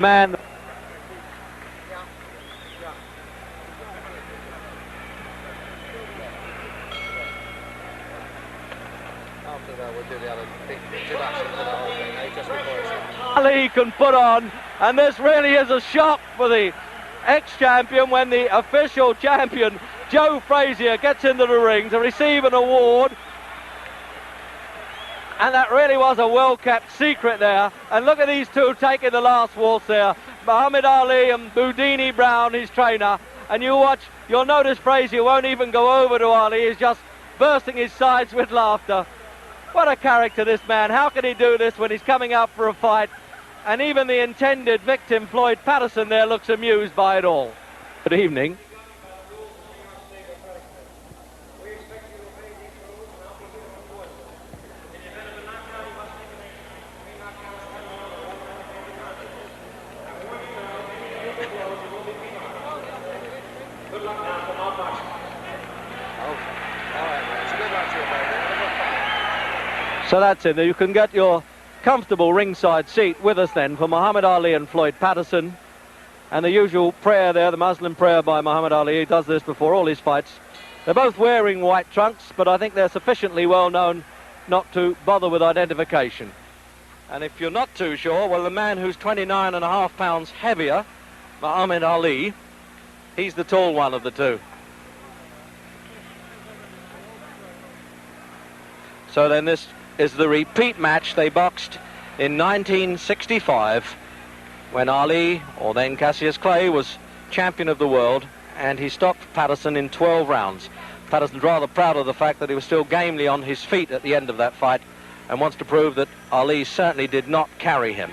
Man. Ali can put on, and this really is a shock for the ex-champion when the official champion Joe Frazier gets into the ring to receive an award. And that really was a well-kept secret there. And look at these two taking the last waltz there. Muhammad Ali and Boudini Brown, his trainer. And you'll notice Frazier won't even go over to Ali. He's just bursting his sides with laughter. What a character, this man. How can he do this when he's coming up for a fight? And even the intended victim, Floyd Patterson, there looks amused by it all. Good evening. So that's it. You can get your comfortable ringside seat with us then for Muhammad Ali and Floyd Patterson. And the usual prayer there, the Muslim prayer by Muhammad Ali. He does this before all his fights. They're both wearing white trunks, but I think they're sufficiently well known not to bother with identification. And if you're not too sure, well, the man who's 29.5 pounds heavier, Muhammad Ali, he's the tall one of the two. So then this is the repeat match. They boxed in 1965 when Ali, or then Cassius Clay, was champion of the world, and he stopped Patterson in 12 rounds. Patterson's rather proud of the fact that he was still gamely on his feet at the end of that fight and wants to prove that Ali certainly did not carry him.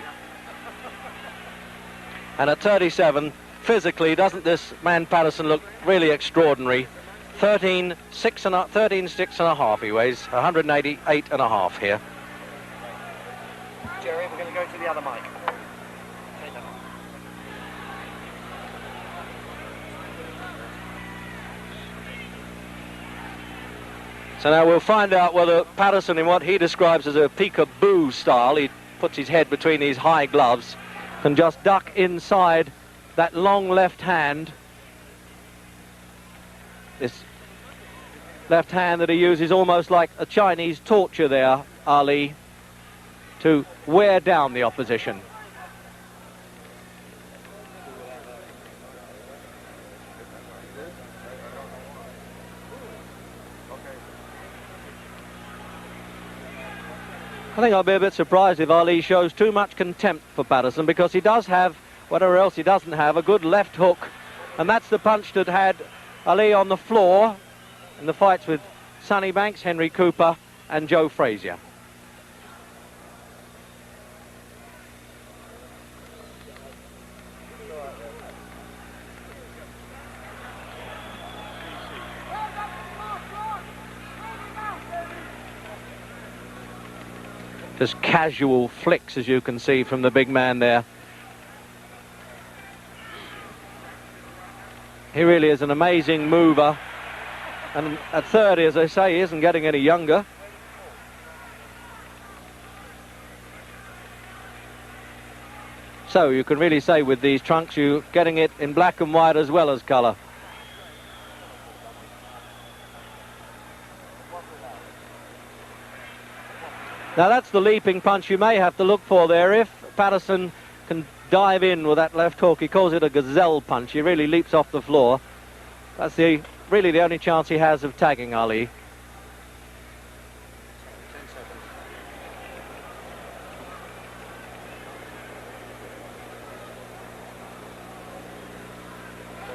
And at 37, physically, doesn't this man Patterson look really extraordinary? 13.6 he weighs, 188.5 here. Jerry, we're going to go to the other mic. So now we'll find out whether Patterson, in what he describes as a peekaboo style, he puts his head between these high gloves, can just duck inside that long left hand. This left hand that he uses almost like a Chinese torture there, Ali, to wear down the opposition. I think I'll be a bit surprised if Ali shows too much contempt for Patterson, because he does have, whatever else he doesn't have, a good left hook. And that's the punch that had Ali on the floor in the fights with Sonny Banks, Henry Cooper and Joe Frazier. Just casual flicks, as you can see from the big man there. He really is an amazing mover. And at 30, as I say, he isn't getting any younger. So you can really say with these trunks, you're getting it in black and white as well as colour. Now that's the leaping punch you may have to look for there. If Patterson can dive in with that left hook, he calls it a gazelle punch. He really leaps off the floor. That's really the only chance he has of tagging Ali.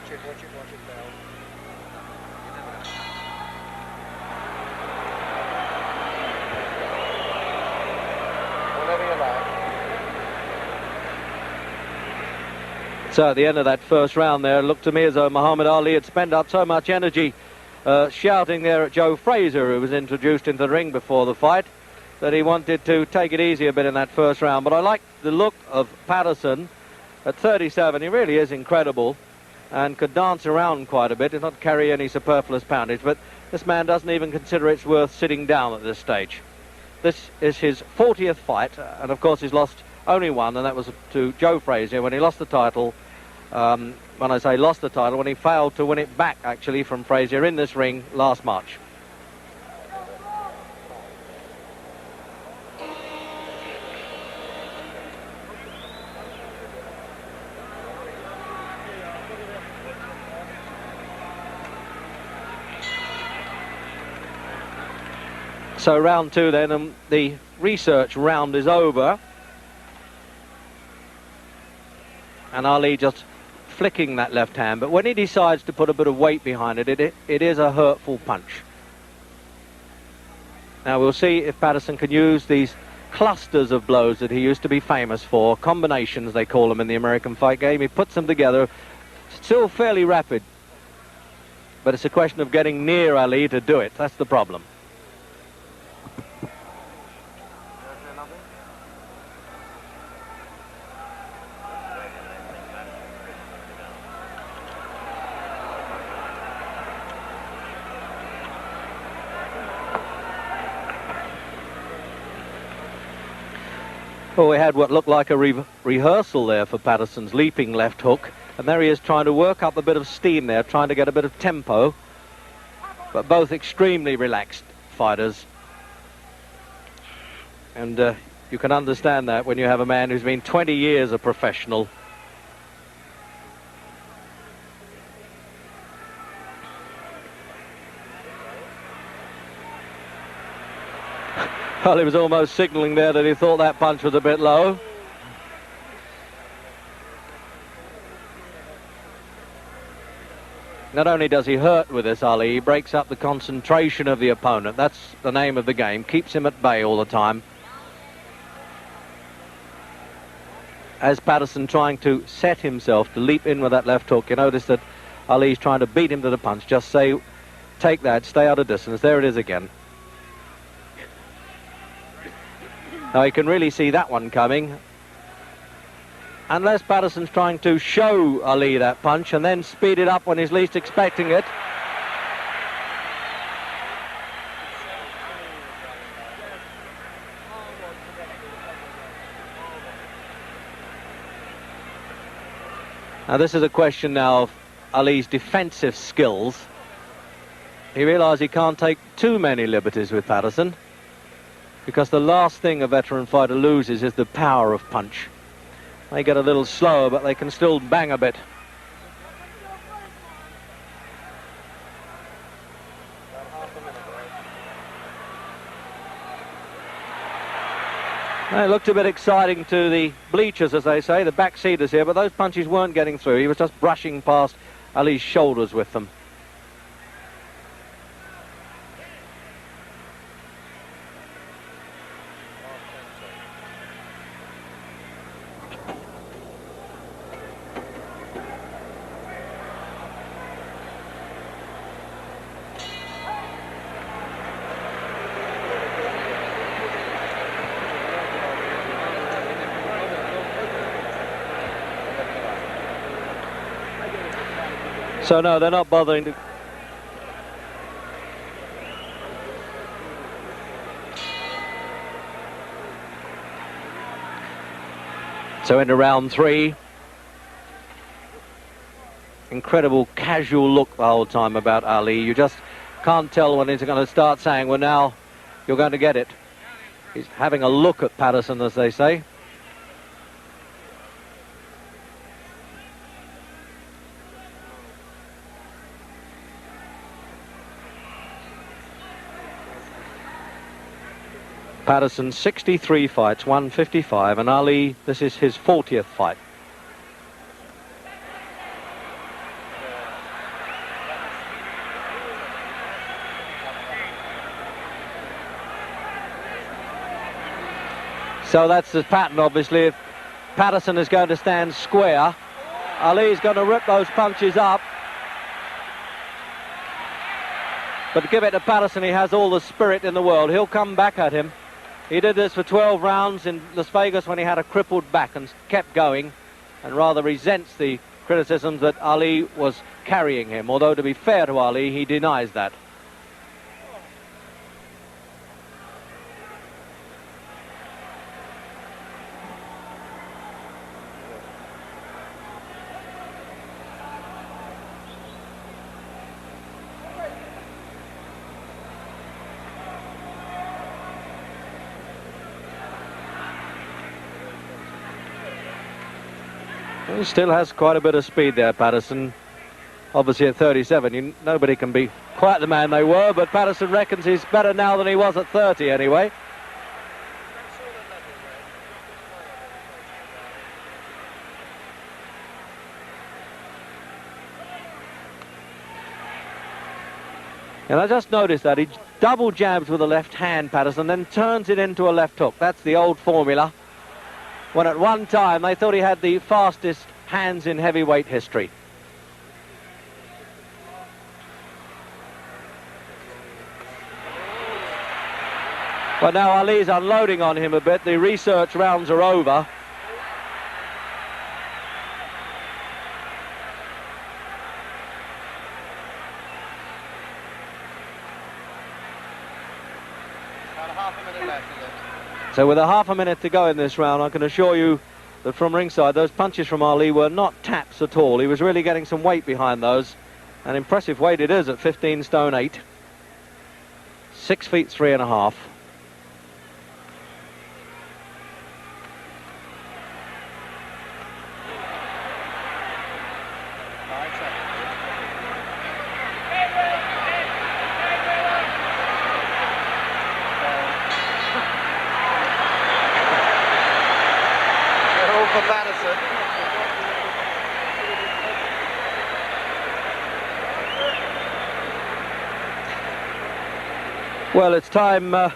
Watch it down. Whatever you like. So at the end of that first round there, it looked to me as though Muhammad Ali had spent up so much energy shouting there at Joe Frazier, who was introduced into the ring before the fight, that he wanted to take it easy a bit in that first round. But I like the look of Patterson at 37. He really is incredible and could dance around quite a bit and not carry any superfluous poundage. But this man doesn't even consider it's worth sitting down at this stage. This is his 40th fight, and of course he's lost only one, and that was to Joe Frazier when he lost the title. When I say lost the title, when he failed to win it back, actually, from Frazier in this ring last March. So round two then, and the research round is over. And Ali just flicking that left hand, but when he decides to put a bit of weight behind it, it is a hurtful punch. Now we'll see if Patterson can use these clusters of blows that he used to be famous for, combinations they call them in the American fight game. He puts them together, still fairly rapid, but it's a question of getting near Ali to do it. That's the problem. Well, we had what looked like a rehearsal there for Patterson's leaping left hook, and there he is trying to work up a bit of steam there, trying to get a bit of tempo, but both extremely relaxed fighters. And you can understand that when you have a man who's been 20 years a professional. Well, he was almost signalling there that he thought that punch was a bit low. Not only does he hurt with this, Ali, he breaks up the concentration of the opponent. That's the name of the game. Keeps him at bay all the time. As Patterson trying to set himself to leap in with that left hook, you notice that Ali's trying to beat him to the punch. Just say, take that, stay out of distance. There it is again. Now, you can really see that one coming. Unless Patterson's trying to show Ali that punch and then speed it up when he's least expecting it. Now, this is a question now of Ali's defensive skills. He realised he can't take too many liberties with Patterson, because the last thing a veteran fighter loses is the power of punch. They get a little slower, but they can still bang a bit. It looked a bit exciting to the bleachers, as they say, the backseaters here, but those punches weren't getting through. He was just brushing past Ali's shoulders with them. So no, they're not bothering to... So into round three. Incredible casual look the whole time about Ali. You just can't tell when he's going to start saying, well, now you're going to get it. He's having a look at Patterson, as they say. Patterson 63 fights, 155, and Ali, this is his 40th fight. So that's the pattern, obviously. If Patterson is going to stand square, Ali's going to rip those punches up. But give it to Patterson, he has all the spirit in the world. He'll come back at him. He did this for 12 rounds in Las Vegas when he had a crippled back and kept going, and rather resents the criticisms that Ali was carrying him. Although, to be fair to Ali, he denies that. He still has quite a bit of speed there, Patterson. Obviously at 37, nobody can be quite the man they were, but Patterson reckons he's better now than he was at 30 anyway. And I just noticed that he double jabs with the left hand, Patterson, then turns it into a left hook. That's the old formula. When at one time they thought he had the fastest hands in heavyweight history. But now Ali's unloading on him a bit. The research rounds are over. So with a half a minute to go in this round, I can assure you that from ringside, those punches from Ali were not taps at all. He was really getting some weight behind those. An impressive weight it is at 15 stone 8. 6 feet 3.5. For Madison. Well, it's time. The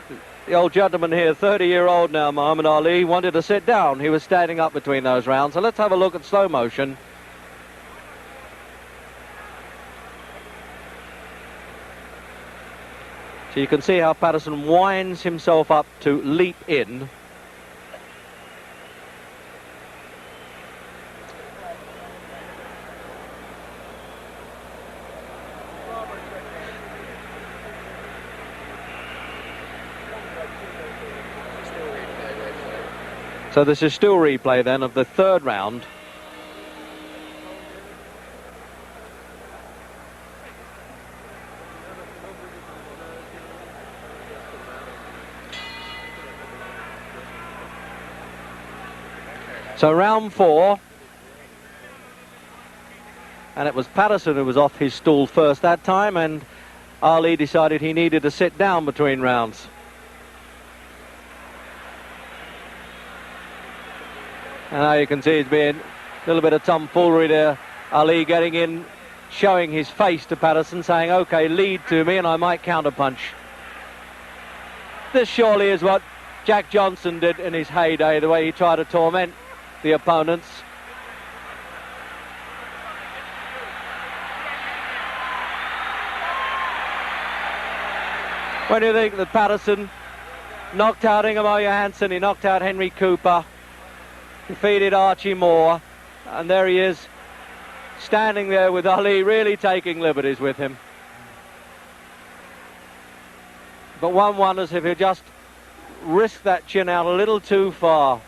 old gentleman here, 30-year-old now, Muhammad Ali, wanted to sit down. He was standing up between those rounds. So let's have a look at slow motion. So you can see how Patterson winds himself up to leap in. So this is still replay then of the third round. So round 4. And it was Patterson who was off his stool first that time, and Ali decided he needed to sit down between rounds. And now you can see it's been a little bit of tomfoolery there. Ali getting in, showing his face to Patterson, saying, OK, lead to me and I might counterpunch. This surely is what Jack Johnson did in his heyday, the way he tried to torment the opponents. When you think that Patterson knocked out Ingemar Johansson, he knocked out Henry Cooper, defeated Archie Moore, and there he is, standing there with Ali, really taking liberties with him. But one wonders if he just risked that chin out a little too far.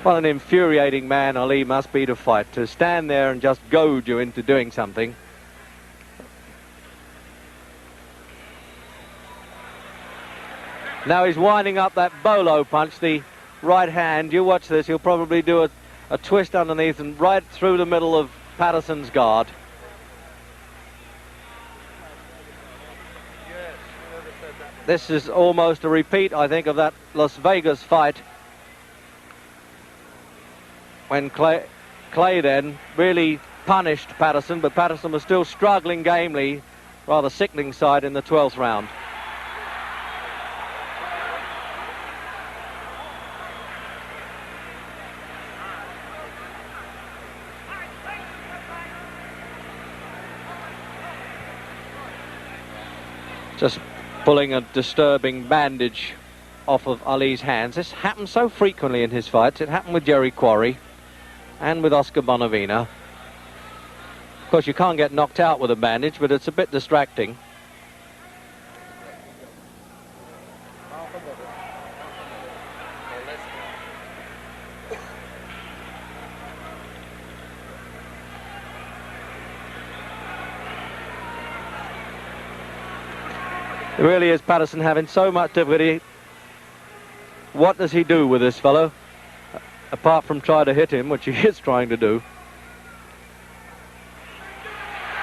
What an infuriating man Ali must be to fight, to stand there and just goad you into doing something. Now he's winding up that bolo punch, the right hand. You watch this, he'll probably do a twist underneath and right through the middle of Patterson's guard. This is almost a repeat, I think, of that Las Vegas fight, when Clay then really punished Patterson, but Patterson was still struggling gamely, rather sickening side in the 12th round. Just pulling a disturbing bandage off of Ali's hands. This happens so frequently in his fights. It happened with Jerry Quarry and with Oscar Bonavina. Of course, you can't get knocked out with a bandage, but it's a bit distracting. It really is Patterson having so much difficulty. What does he do with this fellow? Apart from try to hit him, which he is trying to do.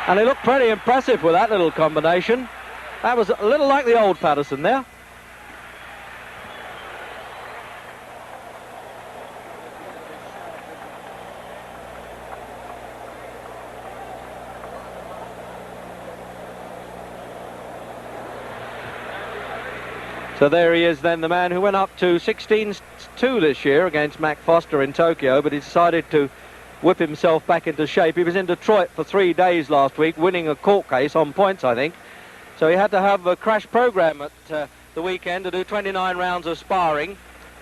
And he looked pretty impressive with that little combination. That was a little like the old Patterson there. So there he is then, the man who went up to 16-2 this year against Mac Foster in Tokyo, but he decided to whip himself back into shape. He was in Detroit for 3 days last week, winning a court case on points, I think. So he had to have a crash program at the weekend to do 29 rounds of sparring,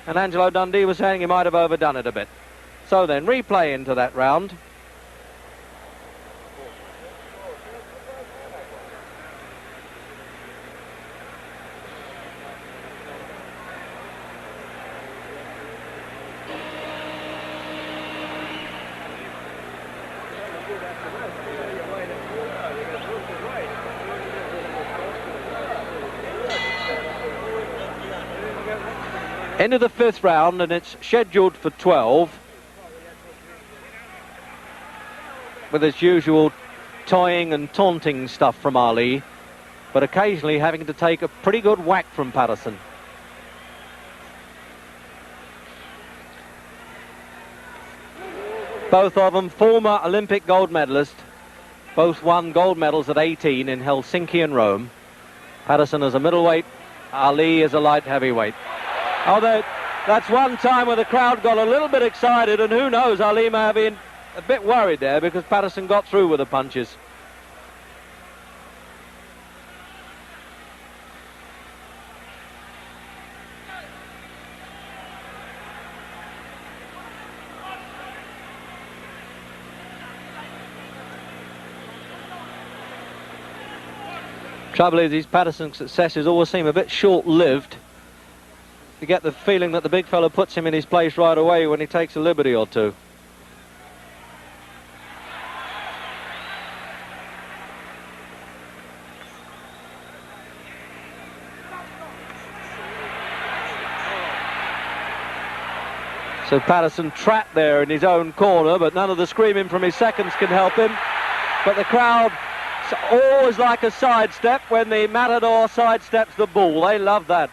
and Angelo Dundee was saying he might have overdone it a bit. So then, replay into that round. Into the 5th round, and it's scheduled for 12. With its usual toying and taunting stuff from Ali, but occasionally having to take a pretty good whack from Patterson. Both of them former Olympic gold medalists. Both won gold medals at 18 in Helsinki and Rome. Patterson as a middleweight, Ali as a light heavyweight. Although that's one time where the crowd got a little bit excited, and who knows, Ali may have been a bit worried there because Patterson got through with the punches. Trouble is, these Patterson successes always seem a bit short-lived. You get the feeling that the big fella puts him in his place right away when he takes a liberty or two. So Patterson trapped there in his own corner, but none of the screaming from his seconds can help him. But the crowd always like a sidestep when the matador sidesteps the bull. They love that.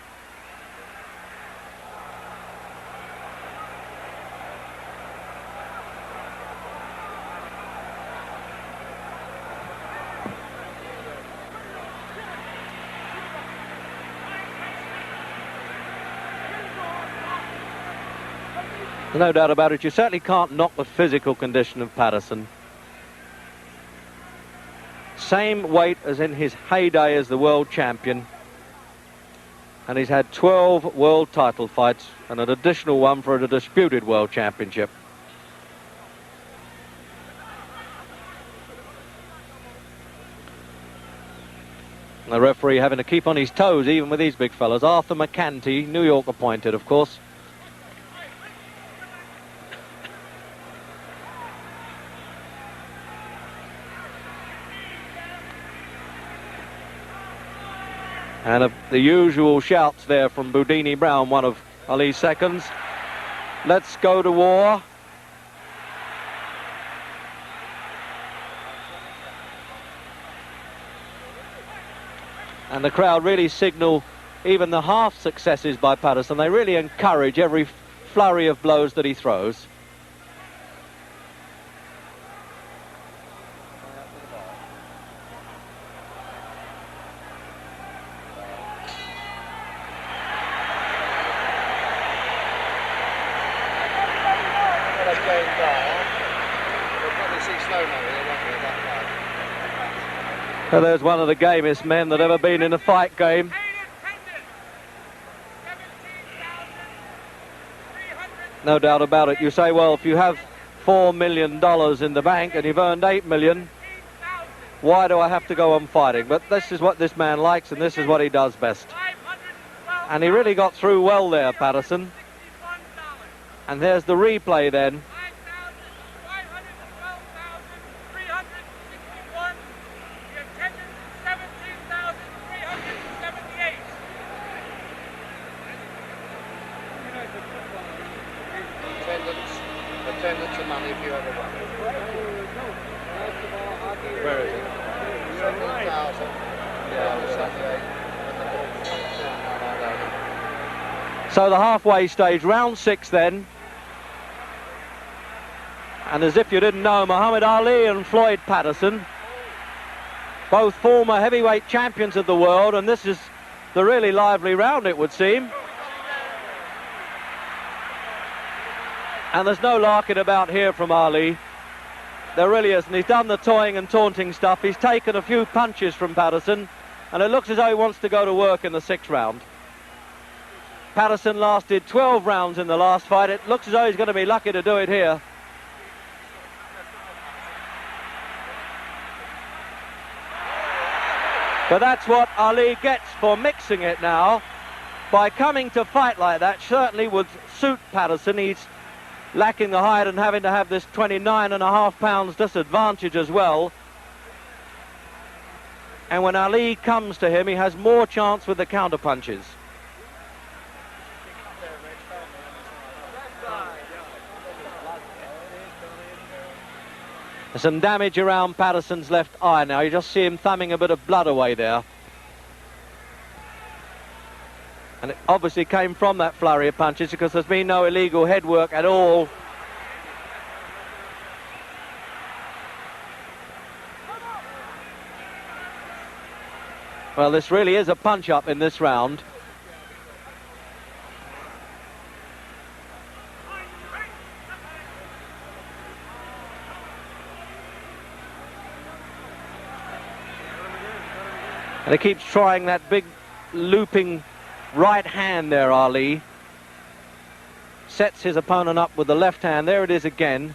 No doubt about it, you certainly can't knock the physical condition of Patterson. Same weight as in his heyday as the world champion. And he's had 12 world title fights and an additional one for a disputed world championship. And the referee having to keep on his toes even with these big fellas. Arthur McCanty, New York appointed, of course. And the usual shouts there from Boudini Brown, one of Ali's seconds. Let's go to war. And the crowd really signal even the half successes by Patterson. They really encourage every flurry of blows that he throws. Well, there's one of the gamest men that ever been in a fight game. No doubt about it. You say, well, if you have $4 million in the bank and you've earned $8 million, why do I have to go on fighting? But this is what this man likes, and this is what he does best. And he really got through well there, Patterson. And there's the replay then. Attendance and money if you ever won. Where is it? 7,000. So the halfway stage, round 6 then. And as if you didn't know, Muhammad Ali and Floyd Patterson, both former heavyweight champions of the world, and this is the really lively round, it would seem. And there's no larking about here from Ali. There really isn't. He's done the toying and taunting stuff. He's taken a few punches from Patterson, and it looks as though he wants to go to work in the 6th round. Patterson lasted 12 rounds in the last fight. It looks as though he's going to be lucky to do it here. But that's what Ali gets for mixing it now. By coming to fight like that, certainly would suit Patterson. He's lacking the height and having to have this 29.5 pounds disadvantage as well. And when Ali comes to him, he has more chance with the counter punches. There's some damage around Patterson's left eye now. You just see him thumbing a bit of blood away there. And it obviously came from that flurry of punches because there's been no illegal head work at all. Well, this really is a punch-up in this round. And he keeps trying that big looping right hand there, Ali. Sets his opponent up with the left hand. There it is again.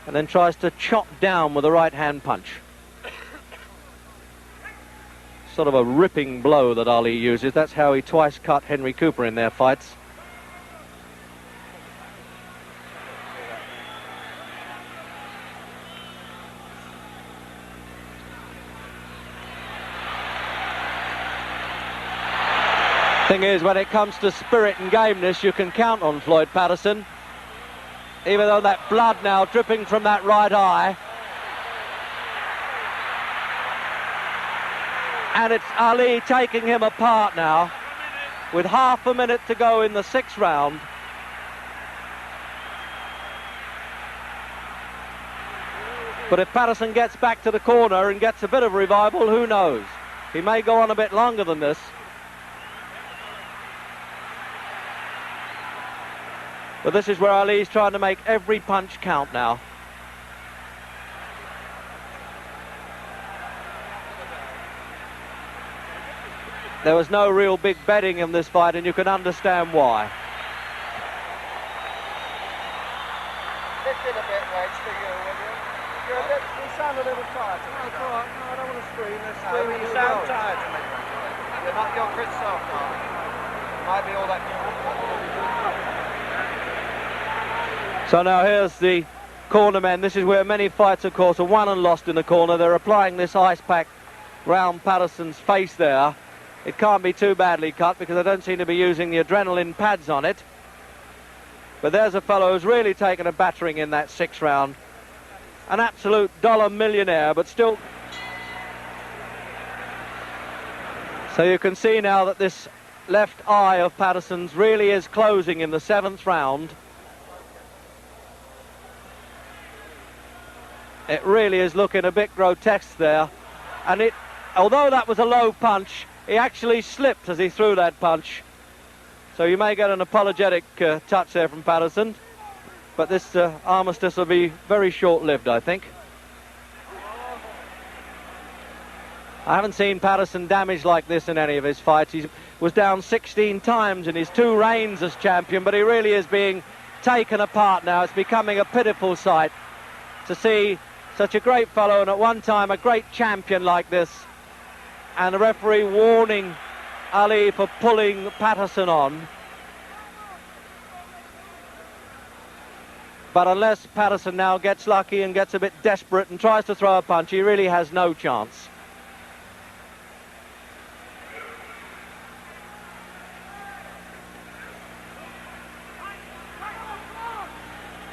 And then tries to chop down with the right hand punch. Sort of a ripping blow that Ali uses. That's how he twice cut Henry Cooper in their fights. Thing is, when it comes to spirit and gameness, you can count on Floyd Patterson. Even though that blood now dripping from that right eye. And it's Ali taking him apart now, with half a minute to go in the 6th round. But if Patterson gets back to the corner and gets a bit of revival, who knows? He may go on a bit longer than this. But this is where Ali's trying to make every punch count now. There was no real big betting in this fight, and you can understand why. Lift it a bit, Wedge, for you, will you? You sound a little tired to me. That's all right. No, I don't want to scream. No, but you sound tired to me. You're not your Chris Self, darling. Might be all that. So now here's the corner men. This is where many fights, of course, are won and lost in the corner. They're applying this ice pack round Patterson's face there. It can't be too badly cut because they don't seem to be using the adrenaline pads on it. But there's a fellow who's really taken a battering in that 6th round. An absolute dollar millionaire, but still. So you can see now that this left eye of Patterson's really is closing in the 7th round. It really is looking a bit grotesque there. And although that was a low punch, he actually slipped as he threw that punch. So you may get an apologetic touch there from Patterson. But this armistice will be very short-lived, I think. I haven't seen Patterson damaged like this in any of his fights. He was down 16 times in his 2 reigns as champion, but he really is being taken apart now. It's becoming a pitiful sight to see such a great fellow and at one time a great champion like this, and the referee warning Ali for pulling Patterson on. But unless Patterson now gets lucky and gets a bit desperate and tries to throw a punch, he really has no chance.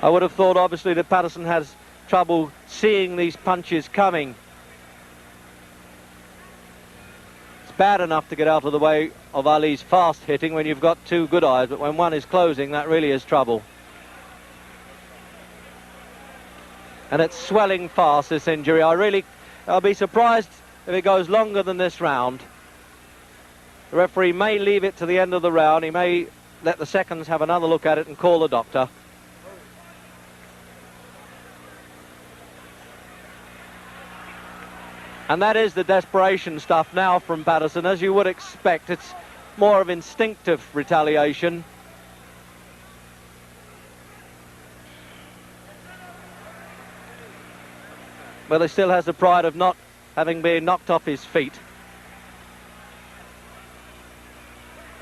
I would have thought, obviously, that Patterson has trouble seeing these punches coming. It's bad enough to get out of the way of Ali's fast hitting when you've got two good eyes, but when one is closing, that really is trouble. And it's swelling fast, this injury. I'll be surprised if it goes longer than this round. The referee may leave it to the end of the round. He may let the seconds have another look at it and call the doctor. And that is the desperation stuff now from Patterson, as you would expect. It's more of instinctive retaliation. Well, he still has the pride of not having been knocked off his feet.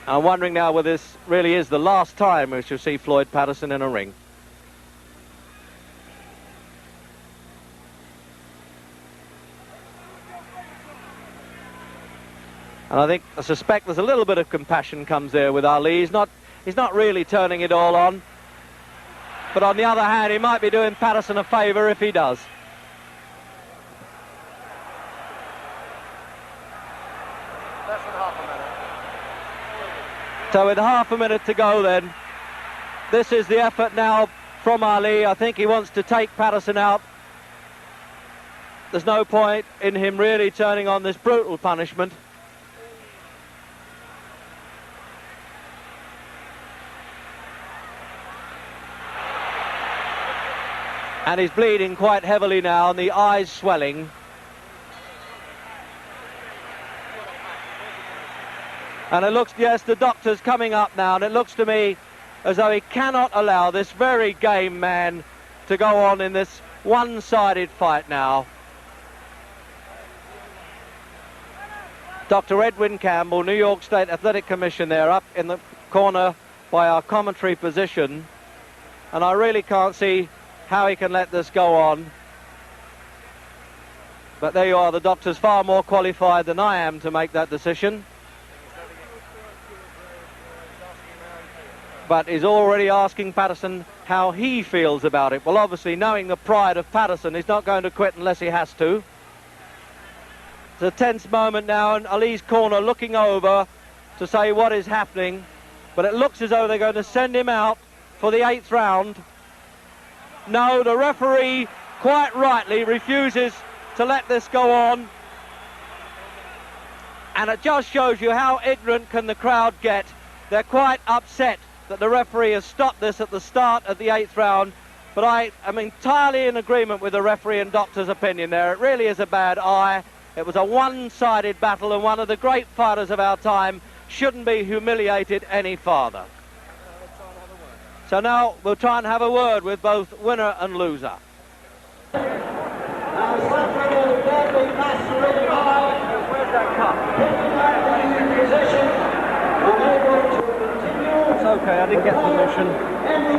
I'm wondering now whether this really is the last time we shall see Floyd Patterson in a ring. And I suspect there's a little bit of compassion comes there with Ali. He's not really turning it all on. But on the other hand, he might be doing Patterson a favour if he does. Less than half a minute. So with half a minute to go then, this is the effort now from Ali. I think he wants to take Patterson out. There's no point in him really turning on this brutal punishment. And he's bleeding quite heavily now, and the eyes swelling. And it looks, yes, the doctor's coming up now, and it looks to me as though he cannot allow this very game man to go on in this one-sided fight now. Dr. Edwin Campbell, New York State Athletic Commission there, up in the corner by our commentary position. And I really can't see how he can let this go on. But there you are, the doctor's far more qualified than I am to make that decision. But he's already asking Patterson how he feels about it. Well, obviously, knowing the pride of Patterson, he's not going to quit unless he has to. It's a tense moment now, and Ali's corner looking over to say what is happening. But it looks as though they're going to send him out for the 8th round. No, the referee, quite rightly, refuses to let this go on. And it just shows you how ignorant can the crowd get. They're quite upset that the referee has stopped this at the start of the 8th round. But I am entirely in agreement with the referee and doctor's opinion there. It really is a bad eye. It was a one-sided battle, and one of the great fighters of our time shouldn't be humiliated any farther. So now we'll try and have a word with both winner and loser. Where's that cup? It's okay, I didn't get permission.